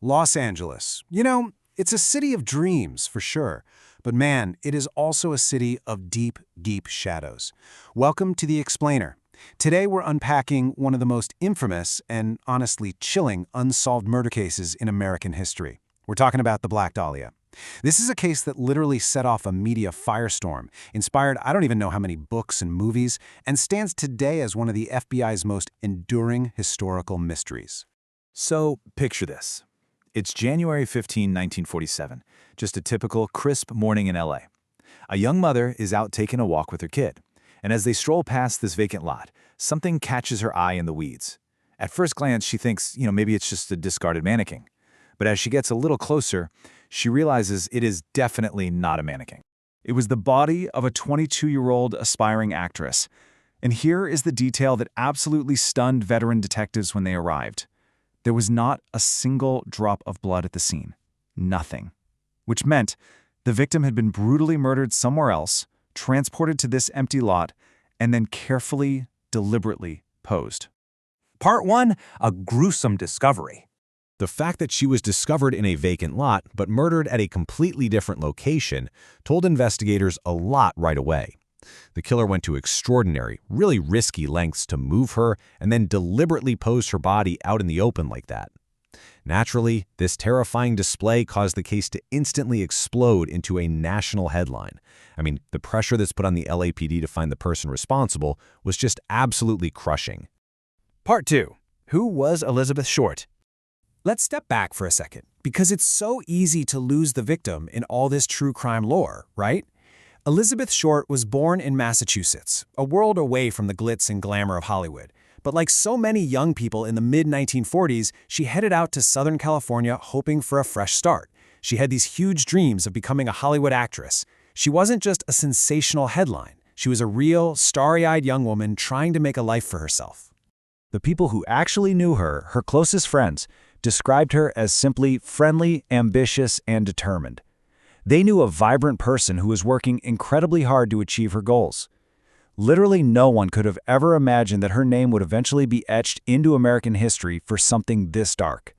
Los Angeles. It's a city of dreams, for sure. But man, it is also a city of deep, deep shadows. Welcome to The Explainer. Today we're unpacking one of the most infamous and honestly chilling unsolved murder cases in American history. We're talking about the Black Dahlia. This is a case that literally set off a media firestorm, inspired I don't even know how many books and movies, and stands today as one of the FBI's most enduring historical mysteries. So, picture this. It's January 15, 1947, just a typical crisp morning in LA. A young mother is out taking a walk with her kid, and as they stroll past this vacant lot, something catches her eye in the weeds. At first glance, she thinks, maybe it's just a discarded mannequin. But as she gets a little closer, she realizes it is definitely not a mannequin. It was the body of a 22-year-old aspiring actress. And here is the detail that absolutely stunned veteran detectives when they arrived. There was not a single drop of blood at the scene. Nothing. Which meant the victim had been brutally murdered somewhere else, transported to this empty lot, and then carefully, deliberately posed. Part 1, a gruesome discovery. The fact that she was discovered in a vacant lot but murdered at a completely different location told investigators a lot right away. The killer went to extraordinary, really risky lengths to move her and then deliberately pose her body out in the open like that. Naturally, this terrifying display caused the case to instantly explode into a national headline. The pressure that's put on the LAPD to find the person responsible was just absolutely crushing. Part 2, who was Elizabeth Short? Let's step back for a second, because it's so easy to lose the victim in all this true crime lore, right? Elizabeth Short was born in Massachusetts, a world away from the glitz and glamour of Hollywood. But like so many young people in the mid-1940s, she headed out to Southern California hoping for a fresh start. She had these huge dreams of becoming a Hollywood actress. She wasn't just a sensational headline. She was a real, starry-eyed young woman trying to make a life for herself. The people who actually knew her, her closest friends, described her as simply friendly, ambitious, and determined. They knew a vibrant person who was working incredibly hard to achieve her goals. Literally no one could have ever imagined that her name would eventually be etched into American history for something this dark.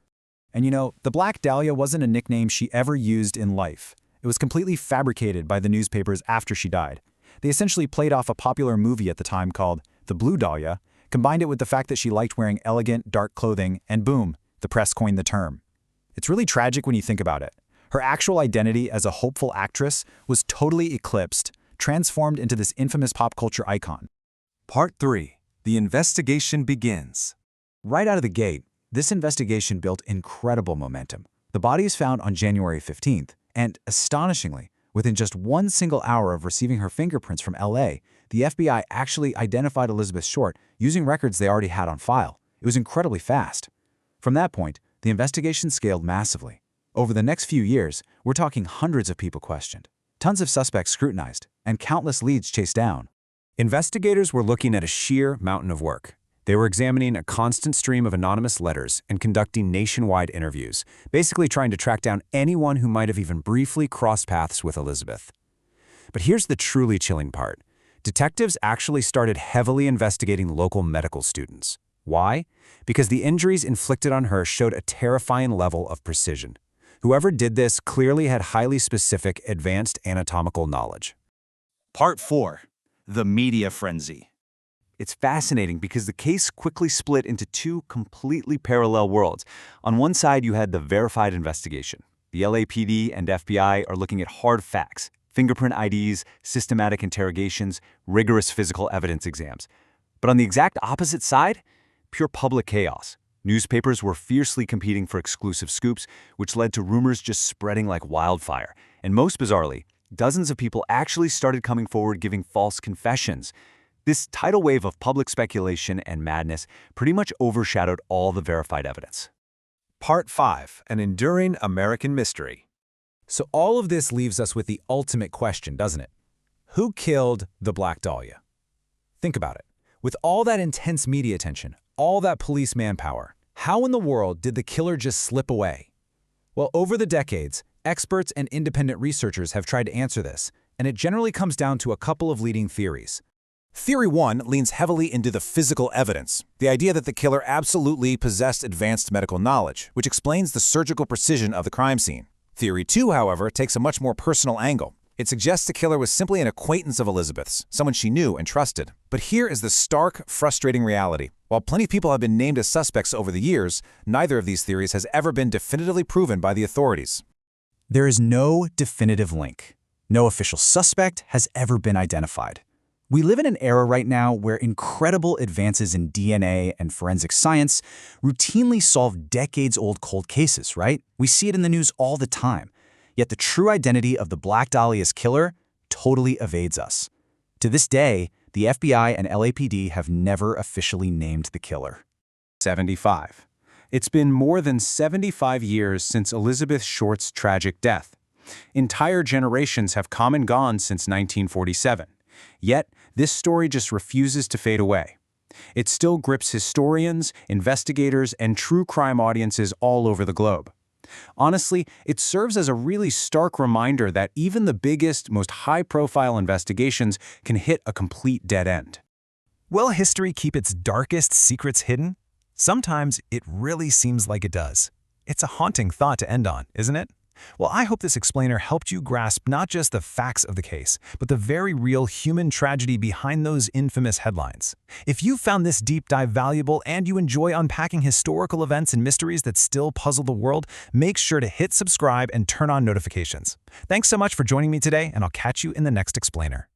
And the Black Dahlia wasn't a nickname she ever used in life. It was completely fabricated by the newspapers after she died. They essentially played off a popular movie at the time called The Blue Dahlia, combined it with the fact that she liked wearing elegant, dark clothing, and boom, the press coined the term. It's really tragic when you think about it. Her actual identity as a hopeful actress was totally eclipsed, transformed into this infamous pop culture icon. Part 3. The investigation begins. Right out of the gate, this investigation built incredible momentum. The body is found on January 15th, and astonishingly, within just one single hour of receiving her fingerprints from LA, the FBI actually identified Elizabeth Short using records they already had on file. It was incredibly fast. From that point, the investigation scaled massively. Over the next few years, we're talking hundreds of people questioned, tons of suspects scrutinized, and countless leads chased down. Investigators were looking at a sheer mountain of work. They were examining a constant stream of anonymous letters and conducting nationwide interviews, basically trying to track down anyone who might have even briefly crossed paths with Elizabeth. But here's the truly chilling part. Detectives actually started heavily investigating local medical students. Why? Because the injuries inflicted on her showed a terrifying level of precision. Whoever did this clearly had highly specific, advanced anatomical knowledge. Part 4. The media frenzy. It's fascinating because the case quickly split into two completely parallel worlds. On one side, you had the verified investigation. The LAPD and FBI are looking at hard facts, fingerprint IDs, systematic interrogations, rigorous physical evidence exams. But on the exact opposite side, pure public chaos. Newspapers were fiercely competing for exclusive scoops, which led to rumors just spreading like wildfire. And most bizarrely, dozens of people actually started coming forward giving false confessions. This tidal wave of public speculation and madness pretty much overshadowed all the verified evidence. Part 5. An enduring American mystery. So all of this leaves us with the ultimate question, doesn't it? Who killed the Black Dahlia? Think about it. With all that intense media attention, all that police manpower, how in the world did the killer just slip away? Well, over the decades, experts and independent researchers have tried to answer this, and it generally comes down to a couple of leading theories. Theory 1 leans heavily into the physical evidence, the idea that the killer absolutely possessed advanced medical knowledge, which explains the surgical precision of the crime scene. Theory 2, however, takes a much more personal angle. It suggests the killer was simply an acquaintance of Elizabeth's, someone she knew and trusted. But here is the stark, frustrating reality. While plenty of people have been named as suspects over the years, neither of these theories has ever been definitively proven by the authorities. There is no definitive link. No official suspect has ever been identified. We live in an era right now where incredible advances in DNA and forensic science routinely solve decades-old cold cases, right? We see it in the news all the time. Yet the true identity of the Black Dahlia's killer totally evades us. To this day, the FBI and LAPD have never officially named the killer. 75. It's been more than 75 years since Elizabeth Short's tragic death. Entire generations have come and gone since 1947. Yet, this story just refuses to fade away. It still grips historians, investigators, and true crime audiences all over the globe. Honestly, it serves as a really stark reminder that even the biggest, most high-profile investigations can hit a complete dead end. Will history keep its darkest secrets hidden? Sometimes it really seems like it does. It's a haunting thought to end on, isn't it? Well, I hope this explainer helped you grasp not just the facts of the case, but the very real human tragedy behind those infamous headlines. If you found this deep dive valuable and you enjoy unpacking historical events and mysteries that still puzzle the world, make sure to hit subscribe and turn on notifications. Thanks so much for joining me today, and I'll catch you in the next explainer.